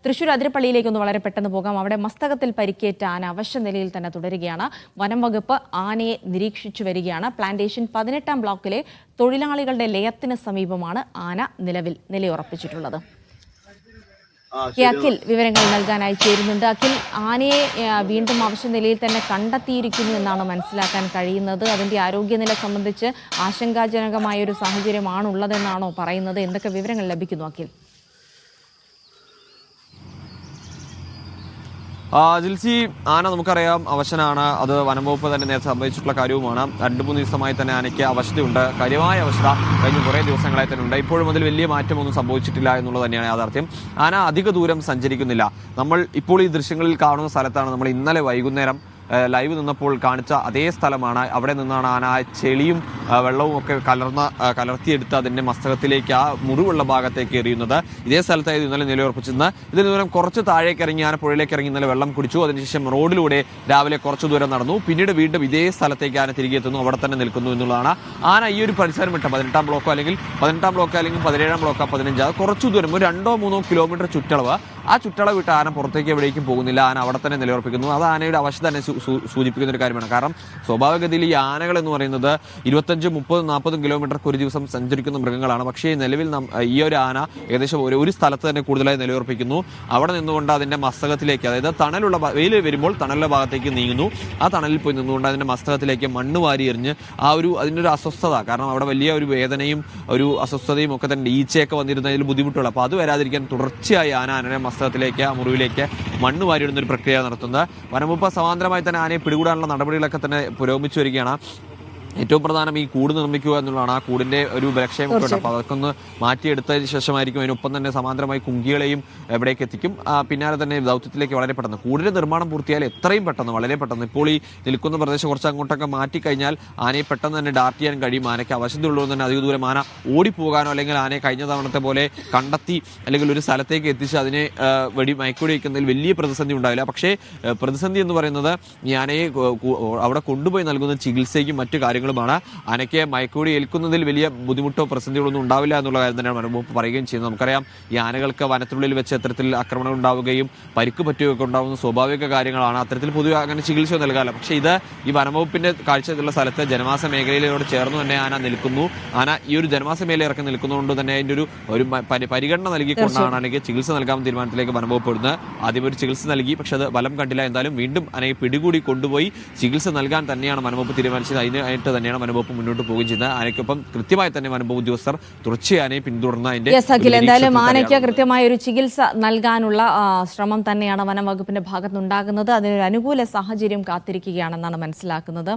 തൃശൂർ അതിരപ്പള്ളിയിലേക്കൊന്ന് വളരെ പെട്ടെന്ന് പോകാം. അവിടെ മസ്തകത്തിൽ പരിക്കേറ്റ ആന അവശ്യ നിലയിൽ തന്നെ തുടരുകയാണ്. വനം വകുപ്പ് ആനയെ നിരീക്ഷിച്ചു വരികയാണ്. പ്ലാന്റേഷൻ 18-ാം ബ്ലോക്കിലെ തൊഴിലാളികളുടെ ലയത്തിന് സമീപമാണ് ആന നിലവിൽ നിലയുറപ്പിച്ചിട്ടുള്ളത്. അഖിൽ വിവരങ്ങൾ നൽകാനായി ചേരുന്നുണ്ട്. അഖിൽ, ആനയെ വീണ്ടും അവശ്യ നിലയിൽ തന്നെ കണ്ടെത്തിയിരിക്കുന്നു എന്നാണ് മനസ്സിലാക്കാൻ കഴിയുന്നത്. അതിന്റെ ആരോഗ്യനില സംബന്ധിച്ച് ആശങ്കാജനകമായ ഒരു സാഹചര്യമാണുള്ളതെന്നാണോ പറയുന്നത്? എന്തൊക്കെ വിവരങ്ങൾ ലഭിക്കുന്നു അഖിൽ? ജിൽസി, ആന നമുക്കറിയാം അവശനാണ്. അത് വനംവകുപ്പ് തന്നെ നേരത്തെ സംഭവിച്ചിട്ടുള്ള കാര്യവുമാണ്. 2-3 ദിവസമായി തന്നെ ആനയ്ക്ക് അവശതയുണ്ട്. കാര്യമായ അവശത കഴിഞ്ഞ കുറേ ദിവസങ്ങളായി തന്നെ ഉണ്ട്. ഇപ്പോഴും അതിൽ വലിയ മാറ്റമൊന്നും സംഭവിച്ചിട്ടില്ല എന്നുള്ളത് തന്നെയാണ് യാഥാർത്ഥ്യം. ആന അധിക ദൂരം സഞ്ചരിക്കുന്നില്ല. നമ്മൾ ഇപ്പോൾ ഈ ദൃശ്യങ്ങളിൽ കാണുന്ന സ്ഥലത്താണ് നമ്മൾ ഇന്നലെ വൈകുന്നേരം ലൈവ് നിന്നപ്പോൾ കാണിച്ച അതേ സ്ഥലമാണ്. അവിടെ നിന്നാണ് ആന ചെളിയും വെള്ളവും ഒക്കെ കലർത്തിയെടുത്ത് അതിൻ്റെ മസ്തകത്തിലേക്ക് ആ മുറിവുള്ള ഭാഗത്തേക്ക് എറിയുന്നത്. ഇതേ സ്ഥലത്തായിരുന്നു ഇന്നലെ നിലയുറപ്പിച്ചിരുന്നത്. ഇതിന് ദൂരം കുറച്ച് താഴേക്ക് ഇറങ്ങി ആന പുഴയിലേക്ക് ഇറങ്ങി ഇന്നലെ വെള്ളം കുടിച്ചു. അതിനുശേഷം റോഡിലൂടെ രാവിലെ കുറച്ച് ദൂരം നടന്നു. പിന്നീട് വീണ്ടും ഇതേ സ്ഥലത്തേക്ക് ആന തിരികെ എത്തുന്നു. അവിടെ തന്നെ നിൽക്കുന്നു എന്നുള്ളതാണ്. ആന ഈ ഒരു പരിസരം വിട്ട 18-ാം ബ്ലോക്കോ അല്ലെങ്കിൽ 17-ാം ബ്ലോക്കോ 15 കുറച്ചു ദൂരം ഒരു 2-3 കിലോമീറ്റർ ചുറ്റളവ്. ആ ചുറ്റളവ് വിട്ട് ആന പുറത്തേക്ക് എവിടേക്കും പോകുന്നില്ല. ആന അവിടെ തന്നെ നിലയുറപ്പിക്കുന്നു. അത് ആനയുടെ അവശത തന്നെ സൂചിപ്പിക്കുന്ന ഒരു കാര്യമാണ്. കാരണം സ്വാഭാവികതയിൽ ഈ ആനകൾ എന്ന് പറയുന്നത് 25, 30, 40 കിലോമീറ്റർക്ക് ഒരു ദിവസം സഞ്ചരിക്കുന്ന മൃഗങ്ങളാണ്. പക്ഷേ നിലവിൽ ഈ ഒരു ആന ഏകദേശം ഒരു സ്ഥലത്ത് തന്നെ കൂടുതലായി നിലയുറപ്പിക്കുന്നു. അവിടെ നിന്നുകൊണ്ട് അതിന്റെ മസ്തകത്തിലേക്ക്, അതായത് തണലുള്ള വെയിൽ വരുമ്പോൾ തണലുള്ള ഭാഗത്തേക്ക് നീങ്ങുന്നു. ആ തണലിൽ പോയി നിന്നുകൊണ്ട് അതിന്റെ മസ്തകത്തിലേക്ക് മണ്ണ് വാരി എറിഞ്ഞ് അതിൻ്റെ ഒരു അസ്വസ്ഥത, കാരണം അവിടെ വലിയ ഒരു വേദനയും ഒരു അസ്വസ്ഥതയും ഒക്കെ തന്നെ, ഈച്ചയൊക്കെ വന്നിരുന്നതിൽ ബുദ്ധിമുട്ടുള്ള, അപ്പോൾ അത് വരാതിരിക്കാൻ തുടർച്ചയായി ആനയുടെ മസ്തകത്തിലേക്ക്, ആ മുറിവിലേക്ക് മണ്ണ് വാരിയിടുന്ന ഒരു പ്രക്രിയ നടത്തുന്നത്. വനംവകുപ്പ് സമാന്തരമായി തന്നെ ആനയെ പിടികൂടാനുള്ള നടപടികളൊക്കെ തന്നെ പുരോഗമിച്ചു വരികയാണ്. ഏറ്റവും പ്രധാനം ഈ കൂട് നിർമ്മിക്കുക എന്നുള്ളതാണ്. ആ കൂടിന്റെ ഒരു ബലക്ഷയമൊക്കെ ഉണ്ട്. അപ്പോൾ അതൊക്കെ ഒന്ന് മാറ്റിയെടുത്തതിന് ശേഷമായിരിക്കും അതിനൊപ്പം തന്നെ സമാന്തരമായി കുങ്കികളെയും എവിടേക്ക് എത്തിക്കും. പിന്നാലെ തന്നെ ദൗത്യത്തിലേക്ക് വളരെ പെട്ടെന്ന് കൂടിന്റെ നിർമ്മാണം പൂർത്തിയായാൽ എത്രയും പെട്ടെന്ന്, വളരെ പെട്ടെന്ന്, ഇപ്പോൾ ഈ നിൽക്കുന്ന പ്രദേശം കുറച്ച് അങ്ങോട്ടൊക്കെ മാറ്റിക്കഴിഞ്ഞാൽ ആനയെ പെട്ടെന്ന് തന്നെ ഡാർട്ട് ചെയ്യാൻ കഴിയും. ആനയ്ക്ക് അവശതയുള്ളൂ തന്നെ അധിക ദൂരം ആന ഓടിപ്പോകാനോ അല്ലെങ്കിൽ ആനയെ കഴിഞ്ഞ തവണത്തെ പോലെ കണ്ടെത്തി അല്ലെങ്കിൽ ഒരു സ്ഥലത്തേക്ക് എത്തിച്ച് അതിനെ മയക്കുവെടി വയ്ക്കുന്നതിൽ വലിയ പ്രതിസന്ധി ഉണ്ടാവില്ല. പക്ഷേ പ്രതിസന്ധി എന്ന് പറയുന്നത് ഈ ആനയെ അവിടെ കൊണ്ടുപോയി നൽകുന്ന ചികിത്സയ്ക്കും മറ്റു കാര്യങ്ങളുമാണ്. ആനയ്ക്ക് മയക്കുവെടി ഏൽക്കുന്നതിൽ വലിയ ബുദ്ധിമുട്ടോ പ്രതിസന്ധികളൊന്നും ഉണ്ടാവില്ല എന്നുള്ള കാര്യം തന്നെയാണ് വനംവകുപ്പ് പറയുകയും ചെയ്യുന്നത്. നമുക്കറിയാം ഈ ആനകൾക്ക് വനത്തിനുള്ളിൽ വെച്ച് അത്തരത്തിൽ ആക്രമണം ഉണ്ടാവുകയും പരിക്ക് പറ്റുകയൊക്കെ ഉണ്ടാകുന്ന സ്വാഭാവിക കാര്യങ്ങളാണ്. അത്തരത്തിൽ പൊതുവെ അങ്ങനെ ചികിത്സ നൽകാമല്ലോ. പക്ഷേ ഇത് ഈ വനംവകുപ്പിന്റെ കാഴ്ചയുള്ള സ്ഥലത്ത് ജനവാസ മേഖലയിലോട് ചേർന്ന് തന്നെ ആന നിൽക്കുന്നു. ആന ഈ ഒരു ജനവാസ മേഖല ഇറക്കി നിൽക്കുന്നതുകൊണ്ട് തന്നെ അതിൻ്റെ ഒരു പരിഗണന നൽകിക്കൊണ്ടാണ് ആനയ്ക്ക് ചികിത്സ നൽകാൻ തീരുമാനത്തിലേക്ക് വനംവകുപ്പ് ഇടുന്നത്. ആദ്യം ഒരു ചികിത്സ നൽകി, പക്ഷെ അത് ഫലം കണ്ടില്ല. എന്തായാലും വീണ്ടും ആനയെ പിടികൂടി കൊണ്ടുപോയി ചികിത്സ നൽകാൻ തന്നെയാണ് വനംവകുപ്പ് തീരുമാനിച്ചത്. അതിനായിട്ട് തന്നെയാണ് വനംവകുപ്പ് മുന്നോട്ട് പോകുകയും ചെയ്യുന്നത്. ആനയ്ക്കൊപ്പം കൃത്യമായി തന്നെ വനംവകുപ്പ് ഉദ്യോഗസ്ഥർ തുടർച്ചയായി ആനയെ പിന്തുടർന്ന് എന്തായാലും ആനയ്ക്ക് കൃത്യമായ ഒരു ചികിത്സ നൽകാനുള്ള ശ്രമം തന്നെയാണ് വനംവകുപ്പിന്റെ ഭാഗത്തുനിന്നുണ്ടാകുന്നത്. അതിനൊരു അനുകൂല സാഹചര്യം കാത്തിരിക്കുകയാണെന്നാണ് മനസ്സിലാക്കുന്നത്.